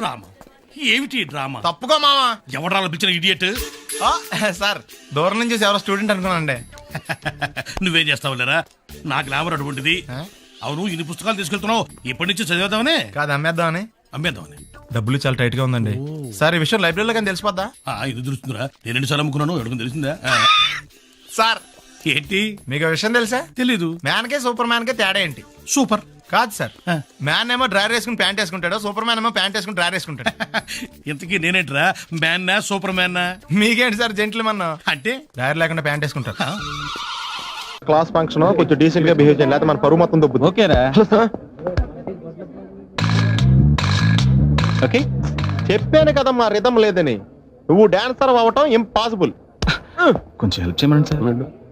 రామ ఏమిటి డ్రామా? తప్పుకో మావా. ఎవడాల పిలిచిన ఇడియట్? సార్ దూరం నుంచి చూసి ఎవరో స్టూడెంట్ అనుకున్నానండి. నువ్వేం చేస్తావు లేరా? నా గ్లామర్ అటువంటిది. అవును, ఇన్ని పుస్తకాలు తీసుకెళ్తున్నావు, ఇప్పటి నుంచి చదివేద్దామనే కాదు అమ్మేద్దామని. అమ్మేద్దామని. డబ్బులు చాలా టైట్ గా ఉందండి సార్. ఈ విషయం లైబ్రరీలో కానీ తెలిసిపోద్దా? ఇది తెలుస్తుందిరా, నేను ఎన్నిసార్లు అమ్ముకున్నాను ఎడుకుని తెలిసిందా? సార్ ఏంటి మీకు విషయం తెలుసా? తెలీదు. మ్యాన్ కే సూపర్ మ్యాన్ కే తేడా ఏంటి? సూపర్ కాదు సార్, మ్యాన్ ఏమో డ్రైవర్ వేసుకుని ప్యాంట్ వేసుకుంటాడు, సూపర్ మ్యాన్ ఏమో ప్యాంట్ వేసుకుని డ్రైవర్ వేసుకుంటాడు. ఇంతకీ నేనేంట్రా, మ్యాన్నా సూపర్ మ్యాన్నా? మీకేంటి సార్ జెంట్లమన్ అంటే డ్రైవర్ లేకుండా ప్యాంట్ వేసుకుంటారు. క్లాస్ ఫంక్షన్ కొంచెం డీసెంట్ గా బిహేవ్ చేయాలి, లేకపోతే మన పరువు మొత్తం దొబ్బుతుంది. ఓకేరా? ఓకే చెప్పాను కదమ్మా రిథం లేదని. నువ్వు డాన్సర్ అవ్వటం ఇంపాసిబుల్. కొంచెం హెల్ప్ చేయమని సార్.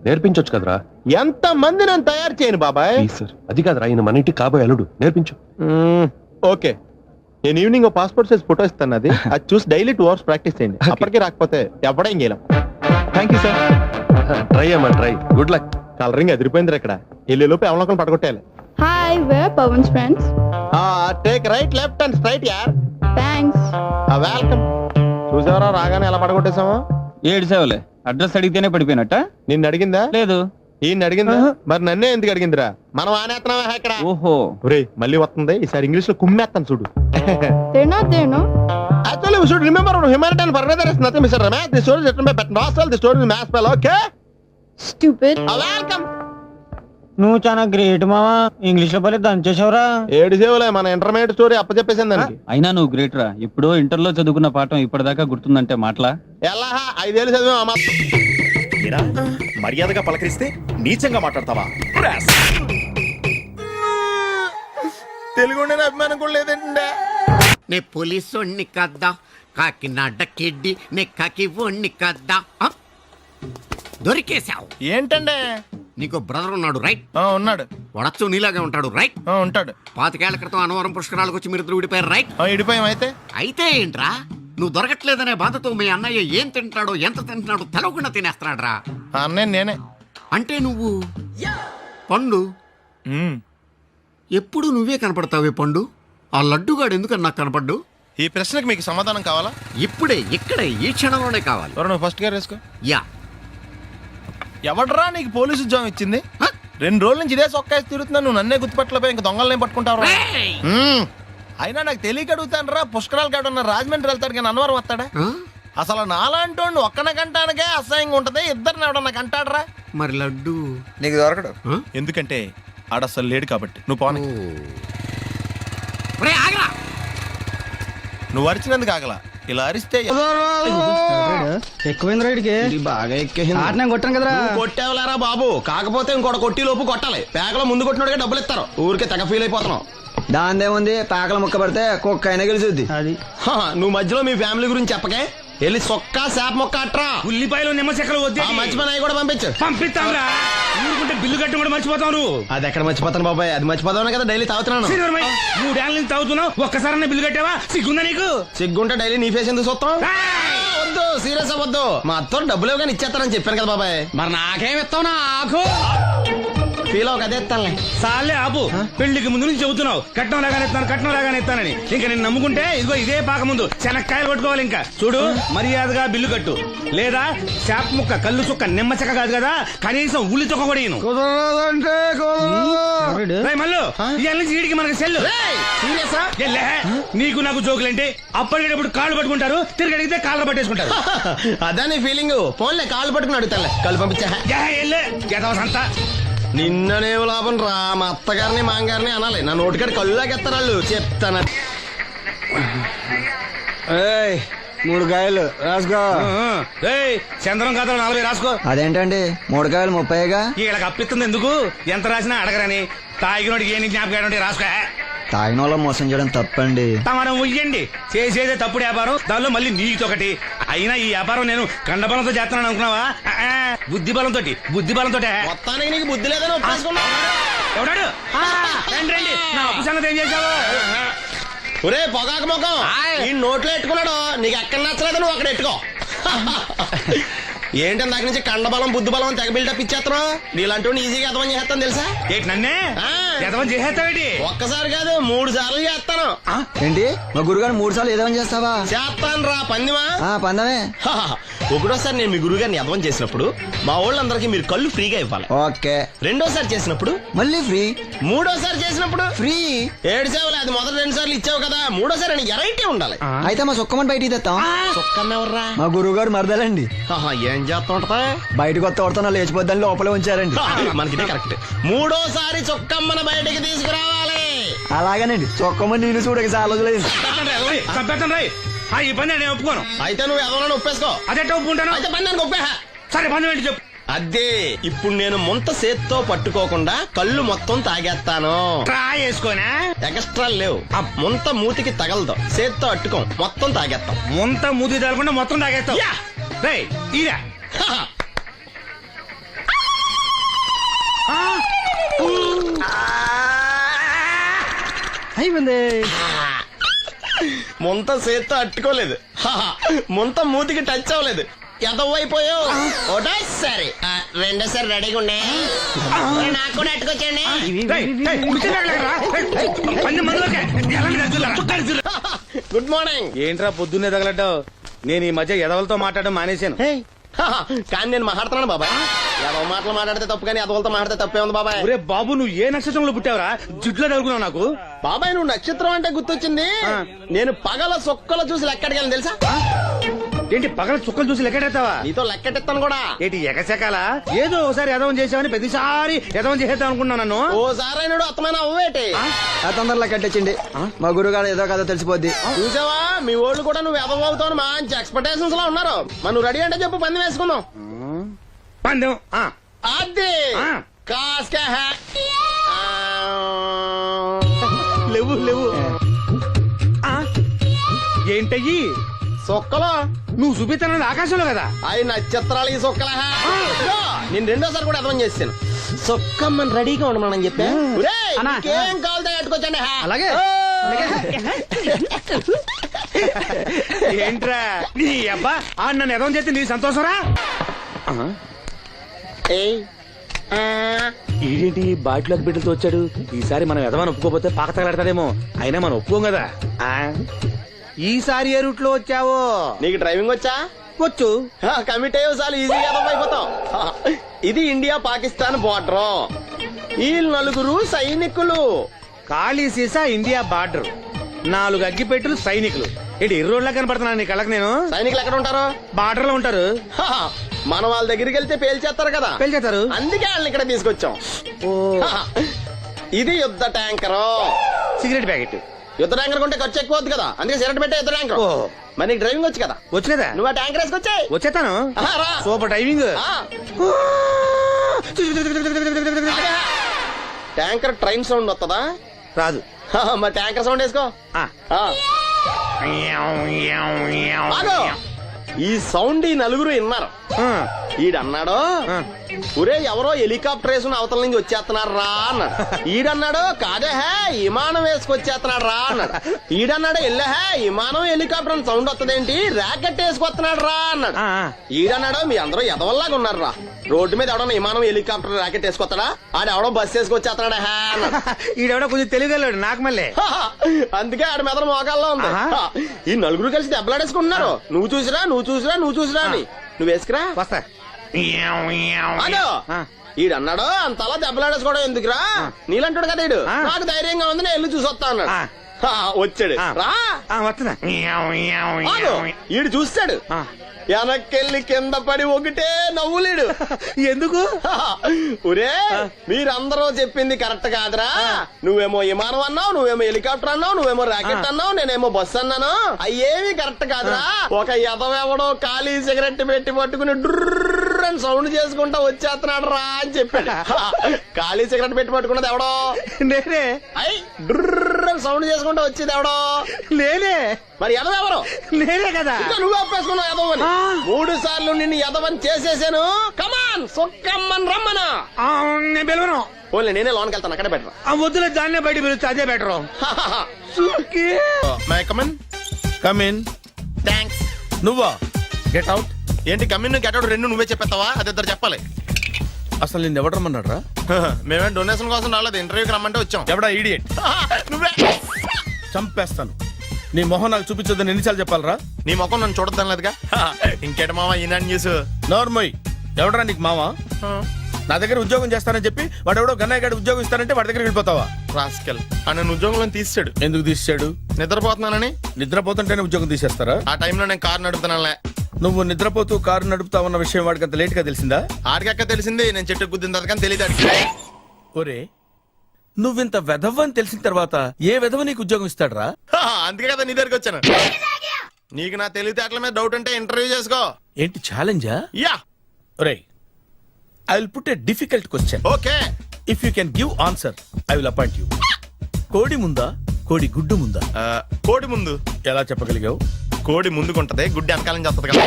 నేర్పించొచ్చు కదరా. ఎంత మంది నేను తయారు చేయను బాబాయ్. సార్ అది కాదురా, ఆయన మన ఇంటికి కాబోయే అల్లుడు, నేర్పించు. ఓకే, నేను ఈవినింగ్ పాస్పోర్ట్ సైజ్ ఫోటో ఇస్తాను, అది చూసి డైలీ 2 hours ప్రాక్టీస్ చేయండి. అప్పటికి రాకపోతే ఎవడేం చేయలేం. Thank you sir. ట్రై అమ్మా ట్రై. Good luck. కలరింగ్ అదిరిపోయింది ఇక్కడ. వెళ్ళేలోపు ఎవరినొకరు పడగొట్టాలి. Hi, we're Pawan's friends. Take right left and straight యార్. Thanks. వెల్కమ్. చూసావరా రాగానే ఎలా పడగొట్టేసామో. 7 సేవలే. అడ్రస్ అడిగితేనే పడిపోయినట్ట? నిన్ను అడిగిందా? లేదు. ఈయన అడిగిందా? మరి నన్నే ఎందుకు అడిగిందిరా? మనం ఆనేస్తున్నావా ఇక్కడ? ఓహో ఒరేయ్ మళ్ళీ వస్తుంది ఈసారి ఇంగ్లీష్ లో కుమ్మేస్తాను చూడు. They're not there, no? Actually, we should remember humanitarian further is nothing, Mr. Ramesh. The story is written by Patton Oswalt. The story is mass spell, okay? Stupid. Welcome. నువ్వు చాలా గ్రేట్ మావా, English లో పని దంచేసావురా. 7 సేవలే మన intermediate story అప్పచెప్పేసింది దానికి. అయినా నువ్వు great రా. ఇప్పుడు ఇంటర్లో చదువుకున్న పాఠం ఇప్పటిదాకా గుర్తుందంటే మాటలా? ఎలా 5 ఏళ్ళు చదివా అమ్మ. మర్యాదగా పలకరిస్తే నీచంగా మాట్లాడతావా? తెలుగు అభిమానం కూడా లేదంటే. నే పోలీసోణ్ణి కద్దా, కాకినాడ కిడ్డి, నే కాకి ఓణ్ణి కద్దా. దొరికేశావు. ఏంటంటే నీకు బ్రదర్ ఉన్నాడు రైట్? ఉన్నాడు. వడచ్చు నీలాగే ఉంటాడు రైట్? ఉంటాడు. 25 ఏళ్ల క్రితం అన్నవరం పుష్కరాలకు వచ్చి మీరిద్దరు విడిపోయారు రైట్? ఇడిపోయాం. అయితే అయితే ఏంట్రా, నువ్వు దొరకట్లేదనే బాధతో మీ అన్నయ్య ఏం తింటాడో ఎంత తింటున్నాడో తెలవకుండా తినేస్తాడ్రా. అన్నయ్య నేనే. అంటే నువ్వు పండు ఎప్పుడు నువ్వే కనపడతావే పండు. ఆ లడ్డుగాడు ఎందుకని నాకు కనపడ్డు? ఈ ప్రశ్నకు మీకు సమాధానం కావాలా? ఇప్పుడే ఇక్కడే ఈ క్షణంలోనే కావాలి. నువ్వు ఫస్ట్ గా వేసుకో. యా. ఎవడరా నీకు పోలీసు ఉద్యోగం ఇచ్చింది? 2 రోజుల నుంచి ఇదే సొక్కా తిరుగుతున్నా, నువ్వు నన్నే గుర్తుపట్టలేపోయి ఇంక దొంగలనే పట్టుకుంటావు. అయినా నాకు తెలియక అడుగుతాను రా, పుష్కరాలు కాడున్న రాజమండ్రి వెళ్తాడు కానీ అన్నవరం వస్తాడా? అసలు నాలాంటి వాడిని ఒక్కన కంటానికే అసహ్యంగా ఉంటది, ఇద్దరిని ఎవడన్నా కంటాడరా? మరి లడ్డు నీకు దొరకడు. ఎందుకంటే ఆడ అసలు లేడు కాబట్టి. నువ్వు పోనీ. నువ్వు అరిచినందుకు ఆగలా, ఇలా అరిస్తే ఎక్కువైంది రైడ్కి బాగా ఎక్కేసింది. కొట్టాను కదరా. కొట్టేవలేరా బాబు, కాకపోతే ఇంకోటి కొట్టి లోపు కొట్టాలి. పేకలో ముందు కొట్టినోడిగా డబ్బులు ఇస్తారు. ఊరికే తెగ ఫీల్ అయిపోతున్నావు. దాందేముంది, పేకల ముక్క పడితే కుక్క అయినా గెలిచుద్ది. అది నువ్వు మధ్యలో మీ ఫ్యామిలీ గురించి చెప్పకే. వెళ్ళి సొక్క శాప మొక్క అట్రా. ఉల్లిపాయలు నిమ్మ చెక్కలు వద్దే. మంచి పని అవి కూడా పంపించు. పంపిస్తాంరా. ఊరుకుంటే బిల్లు కట్టి కూడా మర్చిపోతావు నువ్వు. అది ఎక్కడ మర్చిపోతాను బాబాయ్, అది మర్చిపోతావు కదా డైలీ తాగుతున్నాను. 3 ఏళ్ళ నుంచి తాగుతున్నావు, ఒక్కసారి బిల్లు కట్టావా? సిగ్గుందా నీకు? సిగ్గుంటే డైలీ నీ ఫేస్ ఎందుకు చూస్తాం? వద్దు, సీరియస్ అవ్వద్దు. మా అత్తో డబ్బులు ఇవ్వగానే ఇచ్చేస్తానని చెప్పాను కదా బాబాయ్. మరి నాకేం ఇస్తావు? నాకు ఫీల్ అవ్వక అదే ఇస్తానులే. సాలే ఆపు. పెళ్లికి ముందు నుంచి చెబుతున్నావు కట్నం లాగానే ఇస్తానని. ఇంకా నేను నమ్ముకుంటే ఇదిగో ఇదే పాక ముందు శనక్కాయలు కొట్టుకోవాలి. ఇంకా చూడు, మర్యాదగా బిల్లు కట్టు, లేదా చేప ముక్క, కళ్ళు చుక్క, నిమ్మ చెక్క కాదు కదా, కనీసం ఉల్లి చుక్క కూడా ఇయ్యను. మళ్ళీ ఇవాళ నుంచి వీడికి మనకి సెల్లు. నీకు నాకు జోకులేంటి? అప్పటికేటప్పుడు కాళ్ళు పట్టుకుంటారు, తిరిగి అడిగితే కాళ్ళు పట్టేసుకుంటారు. అదే నీ ఫీలింగ్. ఫోన్లే కాళ్ళు పట్టుకుని అడుగుతాలే. కళ్ళు పంపించా. నిన్ననే లాభం రా. మా అత్తగారిని మాంగారిని అనాలి, నా నోటికాడ కళ్ళు లాగేస్తారు వాళ్ళు. చెప్తాను. 3 కాయలు రాసుకో. చంద్రం కథ 40 రాసుకో. అదేంటండి 3 కాయలు 30గా? వీళ్ళకి అప్పిస్తుంది ఎందుకు? ఎంత రాసినా అడగరని. తాగినోడికి ఏ జ్ఞాపకం రాసుకో. తాగిన వాళ్ళ మోసం చేయడం తప్పండి. మనం ఉయ్యండి, చేసేదే తప్పుడు వ్యాపారం, దానిలో మళ్ళీ నీతోకటి. అయినా ఈ వ్యాపారం నేను కండబలంతో చేస్తున్నాను అనుకున్నావా? బుద్ధి బలంతో. మొత్తానికి నీకు బుద్ధి లేదని ఎవడాడు? రండి, నా అప్పు సంగతి ఏం చేశావు? ఒరే పొగాకు ముఖం, ఈ నోట్లో ఎట్టుకున్నాడు. నీకు ఎక్కడ నచ్చలేదు, నువ్వు అక్కడ ఎట్టుకో. ఏంటంటే దాని నుంచి కండబలం బుద్ధి బలం తెగ బిల్డప్ ఇచ్చేస్తున్నావు. నీలాంటి ఈజీగా అర్థం చేస్తాను తెలుసా? నన్నే ఎదవం చేసేస్తావేటి? ఒక్కసారి కాదు 3 సార్లు చేస్తాను. ఏంటి మా గురుగారు 3 సార్లు ఏదేమని చేస్తావా? చేస్తాను రా పందిమా. పందమే. ఒకటోసారి నేను మీ గురుగారిని ఎదవం చేసినప్పుడు మా వాళ్ళందరికీ మీరు కళ్ళు ఫ్రీగా ఇవ్వాలి. ఓకే. రెండోసారి చేసినప్పుడు మళ్ళీ ఫ్రీ. మూడోసారి చేసినప్పుడు ఫ్రీ. 7 సేవలు అది మొదటి 2 సార్లు ఇచ్చావు కదా, మూడోసారి అని ఎరైటీ ఉండాలి. అయితే మా సుక్కమని బయటికి తెస్తాం. చొక్కమ్మెవర్రా? మా గురువు గారు మరదలండి. ఏం చేస్తుంటా? బయటకు వస్తే కొడతా లేచిపోద్దని లోపలే ఉంచారండి. మనకిదే కరెక్ట్. మూడోసారి చొక్కమ్మను బయటికి తీసుకురావాలి. అలాగేనండి. చొక్కమని నేను చూడక చాలా రోజులైంది. చంపేస్తాను రాయ్. ఈ పని నేను ఒప్పుకోను. అయితే నువ్వు ఎవరైనా ఒప్పేసుకో. అదెట్ట ఒప్పుకుంటాను? అయితే పని దానికి ఒప్పే. సరే పని ఏంటి చెప్పు. అదే ఇప్పుడు నేను ముంత చేత్తో పట్టుకోకుండా కళ్ళు మొత్తం తాగేస్తాను. ట్రై చేసుకోనా? ఎక్స్ట్రా లేవు. ఆ ముంత మూతికి తగలదు, చేత్తో అట్టుకోం, మొత్తం తాగేస్తాం. ముంత మూతి తగలకుండా మొత్తం తాగేస్తావు. యా. రేయ్, ఈరా. అయిపోయింది. ముంత చేత్తో అట్టుకోలేదు, ముంత మూతికి టచ్ అవ్వలేదు, ఎదవైపోయావు. ఒకటోసారి రెండోసారి రెడీగా ఉండే. నాకు కూడా అట్టుకొచ్చండి. రేయ్, రేయ్, కుర్చీ తగలకురా. రేయ్, పని మనలోకే. ఎలాంటి గజ్జులా? గజ్జులా. Good morning. ఏంట్రా పొద్దున్నే తగలడ్డావు? నేను ఈ మధ్య ఎదవలతో మాట్లాడడం మానేశాను. కానీ నేను మాట్లాడుతున్నాను బాబాయ్. ఎదవ మాటలు మాట్లాడితే తప్పు, కానీ ఎదవలతో మాట్లాడితే తప్పే ఉంది బాబాయ్. ఒరే బాబు, నువ్వు ఏ నక్షత్రంలో పుట్టావురా? జుట్లో తగులుకున్నావు నాకు. బాబాయ్ నువ్వు నక్షత్రం అంటే గుర్తొచ్చింది. నేను పగల సొక్కలు చూసి లెక్కడికి తెలుసా? ఏంటి పగల చుక్కలు చూసి లెక్కెడతావా? నీతో లెక్కెట్టిస్తాను కూడా. ఏంటి ఎగసెకాల? ఏదో ఒకసారి ఎదవం చేసావని ప్రతిసారి ఎదవం చేసేద్దాం అనుకున్నాను నన్ను. ఓసారి అయినాడు అత్తమైన అవ్వేటి. తొందరలో కట్టించండి. మా గురువు గారు ఏదో కదా తెలిసిపోద్ది. చూసావా, మీ వాళ్ళు కూడా నువ్వు ఎదవవుతావు మంచి ఎక్స్పెక్టేషన్స్ లో ఉన్నారు. మరి నువ్వు రెడీ అంటే చెప్పు, పందెం వేసుకుందాం. పందెం. అది ఆ. కాస్క లేవు లేవు. ఏంటయ్యి సొక్కలో నువ్వు చూపిస్తానది ఆకాశంలో కదా? అవి నక్షత్రాలు ఈ సొక్కల. నేను రెండోసారి కూడా అర్థం చేస్తాను. సొక్కమ్మని రెడీగా ఉండమని చెప్పా. ఏం కావాలి కట్టుకోవచ్చండి. అలాగే. ఏంట్రా నీ అబ్బా నన్ను ఎదవం చేస్తే నీ సంతోషరా? ఏంటి బాటిలోకి బిడ్డలతో వచ్చాడు? ఈసారి మనం ఎదవని ఒప్పుకోపోతే పాక తగలడతాడేమో. అయినా మనం ఒప్పుకోం కదా. ఈసారి ఏ రూట్ లో వచ్చావో? నీకు డ్రైవింగ్ వచ్చా? వచ్చు. కమిట్ అయ్యే చాలు ఈజీగా అయిపోతాం. ఇది ఇండియా పాకిస్తాన్ బోర్డర్. ఈ 4 సైనికులు. ఖాళీ సీసా ఇండియా బార్డర్, 4 అగ్గిపెట్టులు సైనికులు. ఏంటి ఎర్రోడ్లా కనపడుతున్నాను నీ కళ్ళకి నేను? సైనికులు ఎక్కడ ఉంటారు? బార్డర్ లో ఉంటారు. మనం వాళ్ళ దగ్గరికి వెళ్తే పేల్చేస్తారు కదా, పెళ్చేస్తారు. అందుకే వాళ్ళని ఇక్కడ తీసుకొచ్చాం. ఇది యుద్ధ ట్యాంకర్. Cigarette packet. యుద్ధ ట్యాంకర్ కొంటే ఖర్చు ఎక్కువ అవుతుంది కదా, అందుకే సిగరెట్ పెట్టే యుద్ధ ట్యాంకర్. మరి నీకు డ్రైవింగ్ వచ్చు కదా? వచ్చు కదా. నువ్వు ఆ ట్యాంకర్ వేసుకొచ్చాయి. వచ్చేస్తాను. రా. Super driving. Tanker train sound వస్తుందా? రాదు. మరి ట్యాంకర్ సౌండ్ వేసుకో. ఆగు. ఈ సౌండ్ ఈ 4 విన్నారు. ఈడన్నాడు, ఒరే ఎవరో హెలికాప్టర్ వేసుకుని అవతల నుంచి వచ్చేస్తున్నారు రా అన్నాడు. ఈడన్నాడు, కాదే విమానం వేసుకొచ్చేస్తున్నాడు రా అన్నాడు. ఈడన్నాడు, ఎల్లహే విమానం హెలికాప్టర్ అని సౌండ్ వస్తుందేంటి, ర్యాకెట్ వేసుకొస్తున్నాడు రా అన్నాడు. ఈడన్నాడు, మీ అందరూ ఎదవల్లాగా ఉన్నారు రా, రోడ్డు మీద ఎవడన్నా విమానం హెలికాప్టర్ ర్యాకెట్ వేసుకొస్తాడా? ఆడెవడో బస్సు వేసుకొచ్చేస్తున్నాడా అన్నాడు. ఈడెవడో కొంచెం తెలియగలడు నాకు మళ్ళీ. అందుకే ఆడ మీద మోకాల్లో ఉంది. ఈ 4 కలిసి దెబ్బలాడేసుకుంటున్నారు. నువ్వు చూసిరా అని. నువ్వు వేసుకురా. వస్తా. ఈడన్నాడు, అంతలా దెబ్బలాడేసుకోవడం ఎందుకురా, నీలంటాడు కదా ఈడు. నాకు ధైర్యంగా ఉంది, నేను వెళ్ళి చూసి వస్తా అన్నాడు. వచ్చాడు. రా వస్తున్నా. ఈడు చూస్తాడు, వెనక్కెళ్ళి కింద పడి ఒకటే నవ్వులేడు. ఎందుకు? ఒరే మీరందరూ చెప్పింది కరెక్ట్ కాదురా, నువ్వేమో విమానం అన్నావు, నువ్వేమో హెలికాప్టర్ అన్నావు, నువ్వేమో రాకెట్ అన్నావు, నేనేమో బస్సు అన్నాను. అయ్యేవి కరెక్ట్ కాదురా. ఒక ఎదవెవడో ఖాళీ సిగరెట్ పెట్టి పట్టుకుని డ్రర్ అని సౌండ్ చేసుకుంటా వచ్చేస్తున్నాడు రా అని చెప్పాడు. ఖాళీ సిగరెట్ పెట్టి పట్టుకున్నది ఎవడో? నేనే. అయ్యి డ్రర్ అని సౌండ్ చేసుకుంటా వచ్చేది ఎవడో? నేనే. మరి ఎదవెవరు? నేనే కదా. నువ్వు ఒప్పేసుకున్నావు ఎదవని. 3 సార్లు నిన్ను ఎదవని చేసేసాను. కమాన్ సొక్కమ్మని రమ్మను. నేను పిలవను. ఓన్లీ నేనే లోన్కి వెళ్తాను, అక్కడే బెటర్. వద్దులే, దాన్నే బయట పిలుస్తా, అదే బెటరు. కమిన్. అసలు నిన్ను ఎవడు రమ్మన్నాడు రా? మేమే డొనేషన్ కోసం రాలేదు, ఇంటర్వ్యూకి రమ్మంటే వచ్చాం. ఎవడా ఈడియట్? నువ్వే. చంపేస్తాను. నీ మొహం నాకు చూపించొద్దని ఎన్నిసార్లు చెప్పాలరా? నీ ముఖం నన్ను చూడద్దాం లేదుగా. ఇంకేట మామ ఈనాడు న్యూస్. నోర్మోయ్, ఎవడరా నీకు మావా? నా దగ్గర ఉద్యోగం చేస్తానని చెప్పి వాడు ఎవడో గన్నయ్య గారి ఉద్యోగం ఇస్తానంటే వాడి దగ్గర వెళ్ళిపోతావా? రాస్కెల్ నన్ను ఉద్యోగంలో తీసాడు. ఎందుకు తీసాడు? నిద్రపోతున్నానని. నిద్రపోతుంటేనే ఉద్యోగం తీసేస్తారా? ఆ టైంలో నేను కారు నడుపుతున్నానులే. నువ్వు నిద్రపోతూ కారు నడుపుతావన్న విషయం వాడికి అంత లేట్ గా తెలిసిందా? ఆడికక్క తెలిసింది, నేను చెట్టు గుద్దిన తర్వాత కానీ తెలియదు. ఒరే, నువ్వింత వెధవ్ అని తెలిసిన తర్వాత ఏ వెధవ నీకు ఉద్యోగం ఇస్తాడరా? అందుకే కదా నీ దగ్గరికి వచ్చాను. నీకు నా తెలివితేటల మీద డౌట్ ఉంటే ఇంటర్వ్యూ చేసుకో. ఏంటి ఛాలెంజా? యా. ఒరే, I will put a difficult question. Okay. If you can give answer I will appoint you. కోడి ముందా, కోడి గుడ్డు ముందా? కోడి ముందు. ఎలా చెప్పగలిగావు? కోడి ముందుకుంటది, గుడ్డి వెనకాలం చేస్తుంది కదా.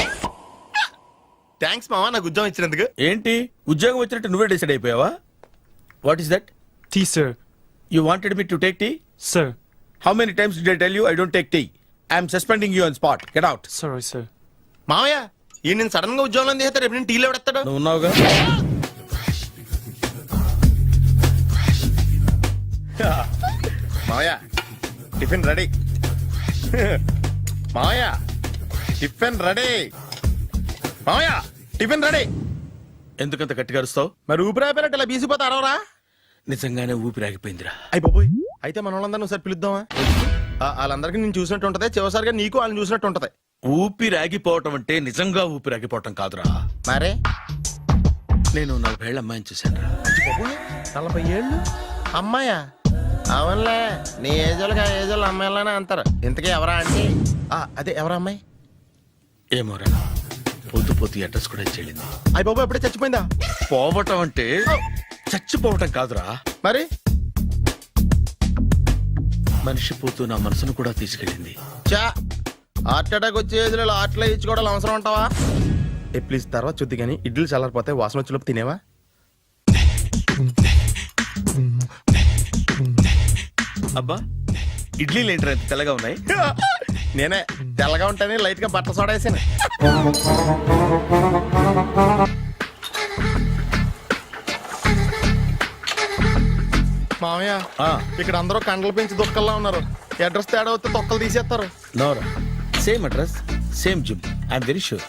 థ్యాంక్స్ మామా నాకు ఉద్యోగం ఇచ్చినందుకు. ఏంటి ఉద్యోగం వచ్చినట్టు నువ్వే డిసైడ్ అయిపోయావా? What is that? Tea, sir. You wanted me to take tea? Sir. How many times did I tell you I don't take tea? I am suspending you on spot. Get out. Sorry, sir. మామయ్య ఈ నేను sudden గా ఉద్యోగంలో తీస్తాడు, రేపు నేను టీలో పెడతాడు. నువ్వు ఉన్నావుగా. మామయ్య టిఫిన్ రెడీ. మామయ్య టిఫిన్ రెడీ. మామయ్య టిఫిన్ రెడీ. ఎందుకంత గట్టిగా అరుస్తావు? మరి ఊపిరాయిపోయినట్టు ఇలా బీసిపోతే అరవరా? నిజంగానే ఊపిరాగిపోయిందిరా. అయిపోయి అయితే మన వాళ్ళందరినీ ఒకసారి పిలుద్దామా? వాళ్ళందరికీ నేను చూసినట్టు ఉంటది, చివరిసారిగా నీకు వాళ్ళని చూసినట్టు ఉంటది. ఊపిరాగిపోవటం అంటే నిజంగా ఊపిరాగిపోవటం కాదురా. మరే నేను 40 ఏళ్ల అమ్మాయిని చూశాను రా. 40 ఏళ్ళు అమ్మాయా? అవునులే, నీ ఏజోళ్ళకి ఆ ఏజోళ్ళు అమ్మాయిలానే అంటారు. ఇంతకీ ఎవరా అంటే? అదే ఎవరా అమ్మాయి? ఏమోరా, పొద్దు పొద్దు అడ్రస్ కూడా చెల్లింది. అయ్యి బాబు ఎప్పుడే చచ్చిపోయిందా? పోవటం అంటే చచ్చిపోవటం కాదురా, మరి మనిషి పోతూ నా మనసును కూడా తీసుకెళ్ళింది. చా హార్ట్ అటాక్ వచ్చే ఏజ్లో హార్ట్లో ఇచ్చుకోవడం అవసరం ఉంటావా? ప్లీజ్ తర్వాత చూద్ది కానీ ఇడ్లీ చల్లారిపోతే వాసన వచ్చేలోపు తినేవా? అబ్బా, ఇడ్లీలు ఏంట్రా ఇంత తెల్లగా ఉన్నాయి? నేనే తెల్లగా ఉంటానే లైట్ గా బట్టలు సోడా వేసాను. మామయ్య ఇక్కడ అందరూ కండలు పెంచి దుక్కల్లా ఉన్నారు. అడ్రస్ తేడా వస్తే తొక్కలు తీసేస్తారు. నోరా, same address same gym. I'm very sure.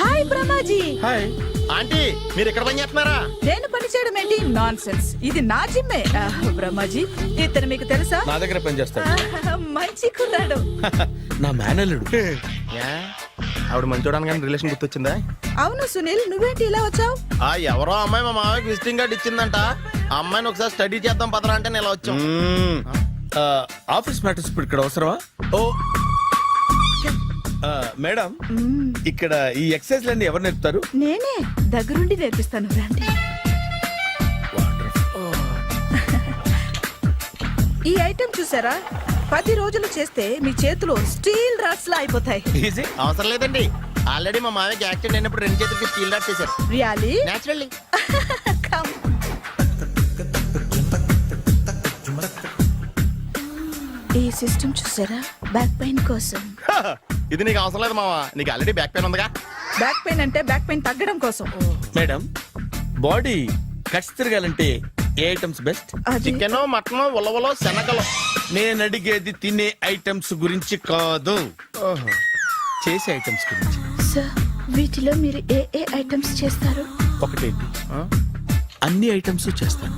Hi Brahmaji. Hi aunty, మీరు ఇక్కడ పని చేస్తున్నారా? నేను పని చేయడం ఏంటి? Nonsense. ఇది నా జిమ్మే. బ్రహ్మాజీ, ఇతను మీకు తెలుసా? నా దగ్గర పని చేస్తాడు. మంచి కుర్రాడు. నా మేనల్లుడు. ఆవిడ మంచోడానికి కానీ రిలేషన్ గుర్తొచ్చిందా? అవును సునీల్, నువ్వేంటి ఇలా వచ్చావు? ఎవరో అమ్మాయి మా మామయ్యకి విజిటింగ్ కార్డ్ ఇచ్చిందంట. ఆ అమ్మాయిని ఒకసారి స్టడీ చేద్దాం పదరా అంటే నేను ఇలా వచ్చాం. ఆఫీస్ మ్యాటర్స్ ఇప్పుడు ఇక్కడ అవసరమా? ఓ మేడం, ఇక్కడ ఈ ఎక్సర్సైజ్ లన్నీ ఎవరు నేర్పుతారు? నేనే దగ్గరుండి నేర్పిస్తాను, రండి. ఈ ఐటెం చూసారా? 10 రోజులు చేస్తే మీ చేతులు స్టీల్ రాట్స్ లా అయిపోతాయి. ఈజీ. అవసరం లేదండి, ఆల్రెడీ మా మామయ్యకి యాక్సిడెంట్ అయినప్పుడు 2 చేతులకి స్టీల్ డాట్ చేశారు. రియల్లీ? నేచురల్లీ. కమ్. ఈ సిస్టమ్ చూసారా? బ్యాక్ పెయిన్ కోసం. ఇది నీకు అవసరం లేదు మావా, నీకు ఆల్రెడీ బ్యాక్ పెయిన్ ఉందిగా. బ్యాక్ పెయిన్ అంటే బ్యాక్ పెయిన్ తగ్గడం కోసం. మేడం, బాడీ కట్స్ తిరగాలంటే ఏ ఐటమ్స్ బెస్ట్? చికెన్, మటన్, ఉలవలో, శనగలు. నేను అడిగేది తినే ఐటమ్స్ గురించి కాదు, చేసే ఐటమ్స్ గురించి. సార్, వీటిలో మీరు ఏ ఏ ఐటమ్స్ చేస్తారు? ఒకటేంటి, అన్ని ఐటమ్స్ చేస్తాను.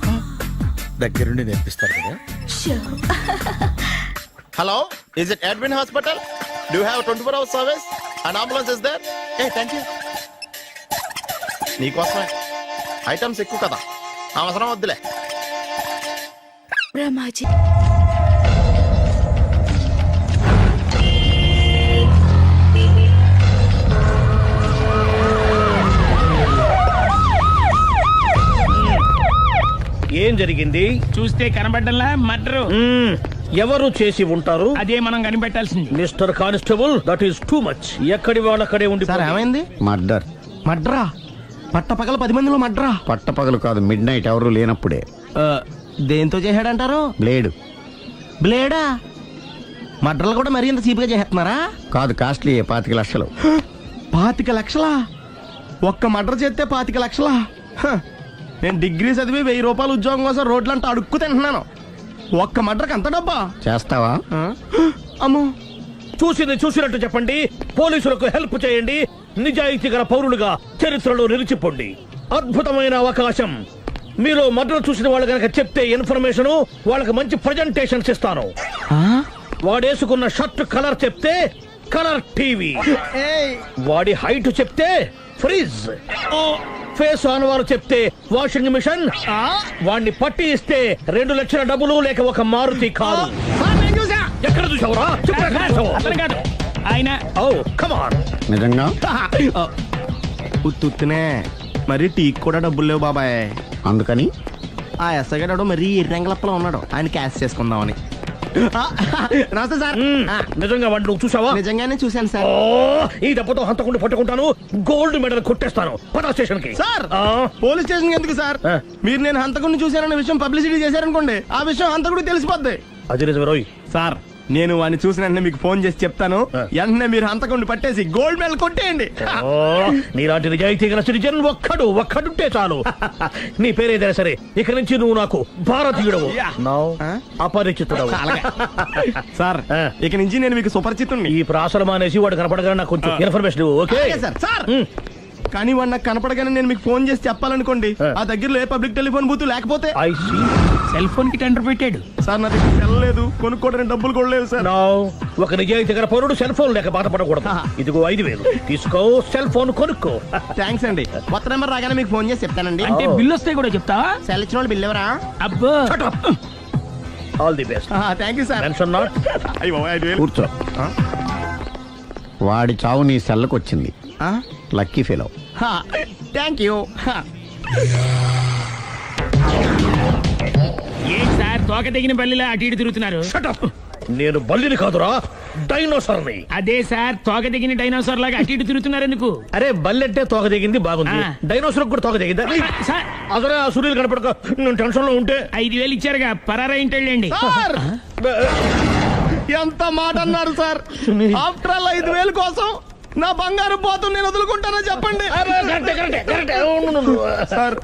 దగ్గరుండి నేర్పిస్తారు కదా. Hello, is it admin hospital? Do have 24 hours service and ambulance is there? Thank you. నీకోసమే ఐటమ్స్ ఎక్కువ కదా, అవసరం వద్దులే. బ్రహ్మాజీ, ఏం జరిగింది? చూస్తే కనబడ్డంలా మర్డరు. ఎవరు చేసి ఉంటారు? అదే మనం కనిపెట్టాల్సింది. Mister constable, that is too much. ఎక్కడి వాళ్ళక్కడే ఉండి. ఏమైంది? మర్డర్. మడ్రా? పట్టపగల 10 మందిలో మడ్రా? పట్టపగలు కాదు, మిడ్ నైట్ ఎవరు లేనప్పుడే. దేంతో చేశాడంటారు? బ్లేడ్. బ్లేడా? మడ్రలు కూడా మరీ ఇంత చీప్ గా చేస్తున్నారా? కాదు, కాస్ట్లీ 25 లక్షలు. 25 లక్షలా? ఒక్క మర్డర్ చేస్తే 25 లక్షలా? హ, నేను డిగ్రీ చదివి 1000 రూపాయలు ఉద్యోగం కోసం రోడ్లంతా అడుక్కు తింటున్నాను. ఒక్క మర్డర్కి అంత డబ్బా? చేస్తావా? అమ్మో, చూసింది చూసినట్టు చెప్పండి, పోలీసులకు హెల్ప్ చేయండి, నిజాయితీ గల పౌరులుగా చరిత్రలో నిలిచిపోండి. అద్భుతమైన అవకాశం. మీరు మర్డర్ చూసిన వాళ్ళు కనుక చెప్తే ఇన్ఫర్మేషన్, వాళ్ళకి మంచి ప్రజెంటేషన్స్ ఇస్తాను. వాడేసుకున్న షర్ట్ కలర్ చెప్తే కలర్ టీవీ, వాడి హైట్ చెప్తే ఫ్రిజ్, ఫేస్ ఆన్ వారు చెప్తే వాషింగ్ మిషన్, వాడిని పట్టి ఇస్తే 2 లక్షల డబ్బులు లేక ఒక మారుతి కారు. ఎక్కడ చూసావురా? చెప్పు, ఎక్కడ చూసావు? ఆయన ఓ కమాన్. నిజంగా? ఉత్తునే మరి టీకి కూడా డబ్బులు లేవు బాబాయ్. అందుకని ఆ ఎస్ఐ గారు మరీ ఎర్రంగలప్పలో ఉన్నాడు, ఆయన క్యాష్ చేసుకుందామని. నమస్తే సార్. నిజంగా వాడిని నువ్వు చూసావా? నిజంగానే చూశాను సార్. ఓ, ఈ దెబ్బతో హంతకుండా పట్టుకుంటాను, గోల్డ్ మెడల్ కొట్టేస్తాను. పద స్టేషన్ కి. సార్, పోలీస్ స్టేషన్ ఎందుకు సార్? మీరు నేను హంతకుడిని చూశానన్న విషయం పబ్లిసిటీ చేశారనుకోండి, ఆ విషయం హంతకుడికి తెలిసిపోద్ది. అది నిజమే రోయ్. సార్, నేను వాడిని చూసిన వెంటనే మీకు ఫోన్ చేసి చెప్తాను. వెంటనే మీరు హంతకుడిని పట్టేసి గోల్డ్ మెడల్ కొట్టేయండి. ఓ, నీలాంటి నిజాయితీ గల సిటిజన్ ఒక్కడుంటే చాలు. నీ పేరేదైనా సరే, ఇక నుంచి నువ్వు నాకు భారతీయుడవు, అపరిచితుడవు. సార్, ఇక నుంచి నేను మీకు సుపరిచితుణ్ణి. ఈ ప్రాసలు మానేసి వాడు కనపడగానే నాకు కొంచెం ఇన్ఫర్మేషన్ ఇవ్వు, ఓకే? సార్, కానీ వాడు నాకు కనపడగానే నేను మీకు ఫోన్ చేసి చెప్పాలనుకోండి, ఆ దగ్గరలో ఏ పబ్లిక్ టెలిఫోన్ బూత్ లేకపోతే. సెల్ ఫోన్ కి టెండర్ పెట్టాడు సార్, నా దగ్గర సెల్ లేదు, కొనుక్కోవడానికి డబ్బులు కూడా లేవు సార్. ఒక నిజాయితీ గల పౌరుడు సెల్ ఫోన్ లేక బాధపడకూడదు. ఇదిగో 5000 తీసుకో, సెల్ ఫోన్ కొనుక్కో. థ్యాంక్స్ అండి. కొత్త నెంబర్ రాగానే మీకు ఫోన్ చేసి చెప్తానండి. అంటే బిల్ వస్తే కూడా చెప్తావా? సెల్ ఇచ్చిన వాళ్ళు బిల్ ఎవరా? అబ్బో, all the best. Thank you sir. Mention not. కూర్చో. వాడి చావు నీ సెల్లకు వచ్చింది. Lucky fellow. Thank you. ఏంటి సార్ తోక తెగిన బల్లిలా అటు ఇటు తిరుగుతున్నారు? నేను బల్లిని కాదురా, డైనోసార్ని. అదే సార్, తోక తెగిన డైనోసార్ లాగా అటు ఇటు తిరుగుతున్నారు ఎందుకు? అరే, బల్లెట్టే తోక దిగింది బాగుంది, డైనోసార్ కూడా తోక దిగిందా? సార్, అదరే ఆ సూర్యులు కనపడక నేను టెన్షన్ లో ఉంటే 5000 ఇచ్చారుగా, పరారా ఇంటండి. ఎంత మాట అన్నారు సార్? ఆఫ్టర్ ఆల్ 5000 కోసం నా బంగారు పోతు నేను వదులుకుంటానో చెప్పండి. సార్,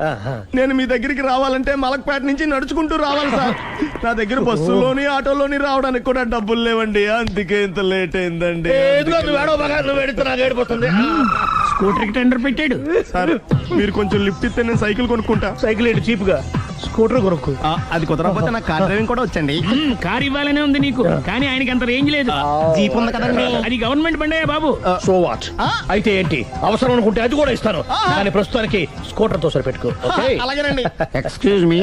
నేను మీ దగ్గరికి రావాలంటే మలక్పేట నుంచి నడుచుకుంటూ రావాలి సార్. నా దగ్గర బస్సులోని ఆటోలోని రావడానికి కూడా డబ్బులు లేవండి, అందుకే ఇంత లేట్ అయిందండి. స్కూటర్ కి టెండర్ పెట్టాడు. సార్, మీరు కొంచెం లిఫ్ట్ ఇస్తే నేను సైకిల్ కొనుక్కుంటా. సైకిల్ ఏంటి చీప్ గా, స్కూటర్ కొనుక్కు. అది కుదరకపోతే నాకు కార్ డ్రైవింగ్ కూడా వచ్చండి. కార్ ఇవ్వాలనే ఉంది నీకు, కానీ ఆయనకి అంత రేంజ్ లేదు. జీప్ ఉంది కదండి. అది గవర్నమెంట్ బండే బాబు. So what? అయితే ఏంటి, అవసరం అనుకుంటే అది కూడా ఇస్తాను, కానీ ప్రస్తుతానికి స్కూటర్ తో సరిపెట్టుకో. అలాగేనండి. ఎక్స్క్యూజ్ మీ,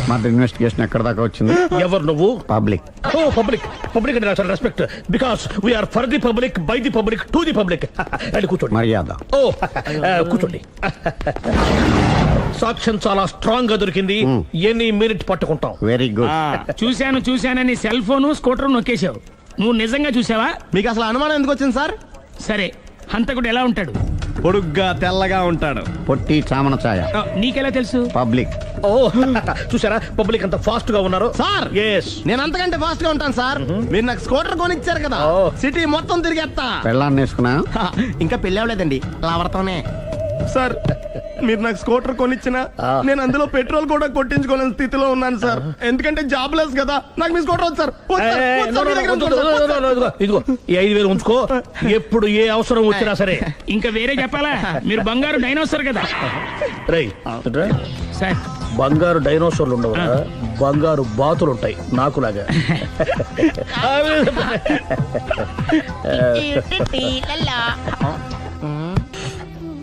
మా ఇన్వెస్టిగేషన్ ఎక్కడ దాకా వచ్చింది? ఎవరు నువ్వు? పబ్లిక్. ఓ, పబ్లిక్. పబ్లిక్ అంటే చాలా respect, because we are for the public, by the public, to the public. అది కూర్చోండి. మర్యాద. ఓ, కూర్చోండి. సాక్ష్యం చాలా స్ట్రాంగ్ గా దొరికింది, ఎన్ని మినిట్ పట్టుకుంటాం. Very good. చూశానని సెల్ ఫోను స్కూటర్ నొక్కేశావు. నువ్వు నిజంగా చూసావా? మీకు అసలు అనుమానం ఎందుకు వచ్చింది సార్? సరే, హంతకుడు ఎలా ఉంటాడు? పొడుగ్గా తెల్లగా ఉంటాడు. పొట్టి చామన ఛాయ. నీకెలా తెలుసు? పబ్లిక్. ఓ, చూసారా పబ్లిక్ అంత ఫాస్ట్ గా ఉన్నారు. సార్, ఎస్, నేను అంతకంటే ఫాస్ట్ గా ఉంటాను సార్. మీరు నాకు స్కూటర్ కొనిచ్చారు కదా, సిటీ మొత్తం తిరిగేస్తా. పెళ్ళాన్ని వేసుకున్నా? ఇంకా పెళ్ళి అవ్వలేదండి, లావర్తోనే. సార్, మీరు నాకు స్కూటర్ కొనిచ్చిన నేను అందులో పెట్రోల్ కూడా కొట్టించుకోలేని స్థితిలో ఉన్నాను సార్. ఎందుకంటే జాబ్ లెస్ కదా, నాకు మీ స్కూటర్ వద్దు సార్. ఇదిగో ఈ 5000 ఉంచుకో, ఎప్పుడు ఏ అవసరం వచ్చినా సరే. ఇంకా వేరే చెప్పాలా? మీరు బంగారు డైనోసార్ కదా. రై సార్, బంగారు డైనోసార్లు ఉండవు, బంగారు బాతులు ఉంటాయి నాకులాగా.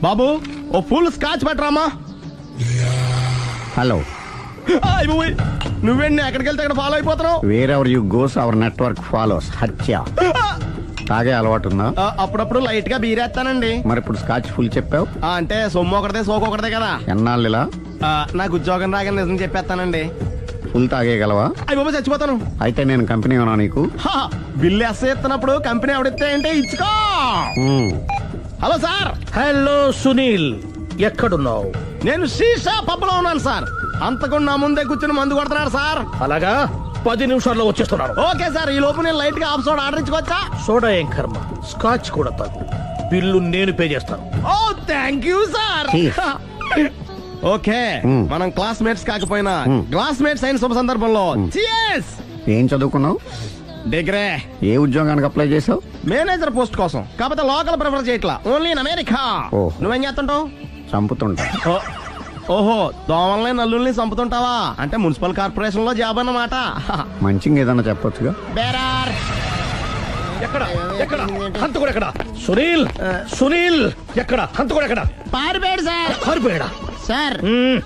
బాబు, ఓ ఫుల్ స్కాచ్ పెట్టరామా. హలో. నువ్వేంటి ఎక్కడికి వెళ్తే అక్కడ ఫాలో అయిపోతున్నావు? Wherever you goes our network follows. హత్య. తాగే అలవాటు ఉందా? అప్పుడప్పుడు లైట్ గా బీరేస్తానండి. మరి ఇప్పుడు స్కాచ్ ఫుల్ చెప్పావు అంటే సొమ్ము ఒకటిదే సోకు ఒకటిదే కదా. ఎన్నాళ్ళు ఇలా? నాకు ఉద్యోగం రాగానే నిజం చెప్పేస్తానండి. ఫుల్ తాగేయగలవా? అయ్యి బాబు, చచ్చిపోతాను. అయితే నేను కంపెనీ ఉన్నా నీకు? బిల్లు ఎత్తనప్పుడు కంపెనీ ఎవడితే అంటే ఇచ్చుకో. Hello sir. హలో సునీల్, ఎక్కడున్నావు? నేను శీషా పబ్లో ఉన్నాను సార్. అంతకుండా నా ముందే కూర్చుని మందు కొడుతున్నాడు సార్. అలాగా, 10 నిమిషాల్లో వచ్చేస్తున్నాను. ఓకే సార్, ఈ లోపు నేను లైట్ గా హాఫ్ సోడా ఆర్డర్ ఇచ్చుకోవచ్చా? సోడా ఏం కర్మ, స్కాచ్ కూడా తాగు, బిల్లు నేను పే చేస్తాను. Oh thank you sir okay Hmm. మనం క్లాస్మేట్స్ కాకపోయినా క్లాస్మేట్స్ అయిన శుభ సందర్భంలో cheers! ఏం చదువుకున్నావు? డిగ్రీ ఏ ఉద్యోగానికి అప్లై చేసావు? మేనేజర్ పోస్ట్ కోసం కాకపోతే లోకల్ ప్రిఫర్ చేయట్లా ఓన్లీ ఇన్ అమెరికా ఓ. నువ్వేం చేస్తుంటావు చంపుతుంటా. ఓహో దోమల్ని నల్లుల్ని చంపుతుంటావా అంటే మున్సిపల్ కార్పొరేషన్ లో జాబ్ అన్నమాట మంచిగా ఏదన్నా చెప్పొచ్చుగా. బేరార్ ఎక్కడ ఎక్కడ హంతకుడు ఎక్కడ? సునీల్ సునీల్ ఎక్కడ హంతకుడు ఎక్కడ? పారిపోయాడు సార్ పారిపోయాడా? సార్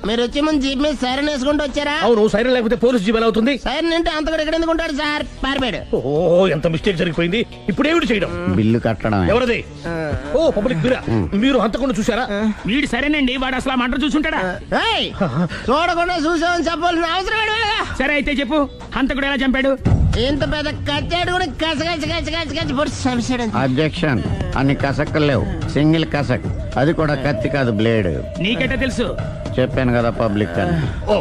మీరు వచ్చే ముందు జీప్ మీద సైరన్ వేసుకుంటూ వచ్చారా అవును, సైరన్ లేకపోతే పోలీస్ జీవన్ అవుతుంది. సైరన్ అంటే అంత కూడా ఎక్కడ ఎందుకు ఉంటాడు సార్ పారిపోయాడు ఓ ఎంత మిస్టేక్ జరిగిపోయింది. ఇప్పుడు ఏమిటి చేయడం? బిల్లు కట్టడమే. ఎవరది? ఓ పబ్లిక్ బిరా. మీరు హంతకుండా చూసారా? వీడు సరేనండి, వాడు అసలు ఆ మంట చూసుంటాడా? ఏయ్, చూడకుండా చూసామని చెప్పాల్సిన అవసరం ఏంటి లేదా? సరే అయితే చెప్పు, హంతకుడు ఎలా చంపాడు? ఇంత పెద్ద కచ్చాడు కూడా కచ్చ పొడి చంపేశాడు. అబ్జెక్షన్. అన్ని కసక్కలు లేవు, సింగిల్ కసక్, అది కూడా కత్తి కాదు బ్లేడ్. నీకెట్టా తెలుసు? చెప్పాను కదా పబ్లిక్ అని. Oh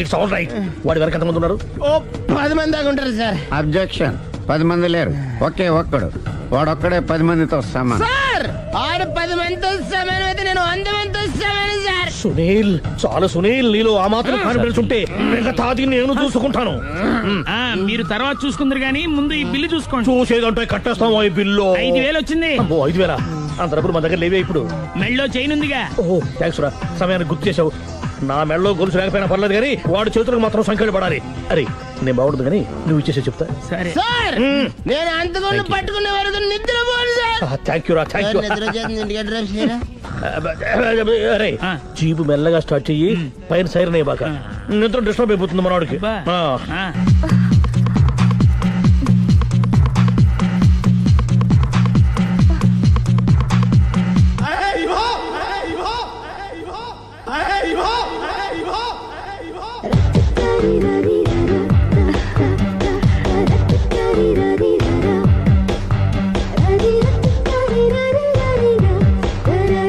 it's all right. వాడి వరకు ఎంతమంది ఉన్నారు? ఓ 10 మంది దాకా ఉంటారు సార్. అబ్జెక్షన్. 10 మంది లేరు, ఒకే ఒక్కడు. వాడొక్కడే 10 మందితో సమానం. సార్ ఆడు 10 మందితో సమానం అయితే నేను 100 మందితో సమానం సార్. సునీల్, చాలా సునీల్, నీలో ఆ మాత్రం కాన్ఫిడెన్స్ ఉంటే మిగతాది నేను చూసుకుంటాను. ఆ మీరు తర్వాత చూసుకుందరు గానీ ముందు ఈ బిల్లు చూసుకోండి. చూసేదంటే కట్టేస్తాం ఈ బిల్లు. 5,000 వచ్చింది. అమ్మో 5,000? అంత డబ్బులు మన దగ్గర లేవే ఇప్పుడు. మెళ్ళో చైన్ ఉందిగా. ఓహో థ్యాంక్స్ రా, సమయానికి గుర్తు చేసావు. నా మెడలో గొలుసు లేకపోయినా పర్లేదు కానీ వాడి చేతులకు మాత్రం సంఖ్యలు పడాలి. అరే నేను బాగుంటుంది కానీ నువ్వు ఇచ్చేసే చెప్తా. సరే సార్ నేను అంతకుండా పట్టుకునే వరకు నిద్రపోను సార్. థ్యాంక్ యూ రా, థ్యాంక్ యూ. నిద్ర చేస్తుంది ఇంటికి డ్రైవ్ చేయరా? అరే ఆ. జీపు మెల్లగా స్టార్ట్ చెయ్యి, పైన సైరన్ అయ్యి బాగా నిద్ర డిస్టర్బ్ అయిపోతుంది మనవాడికి. బా. ఆ. ఆ.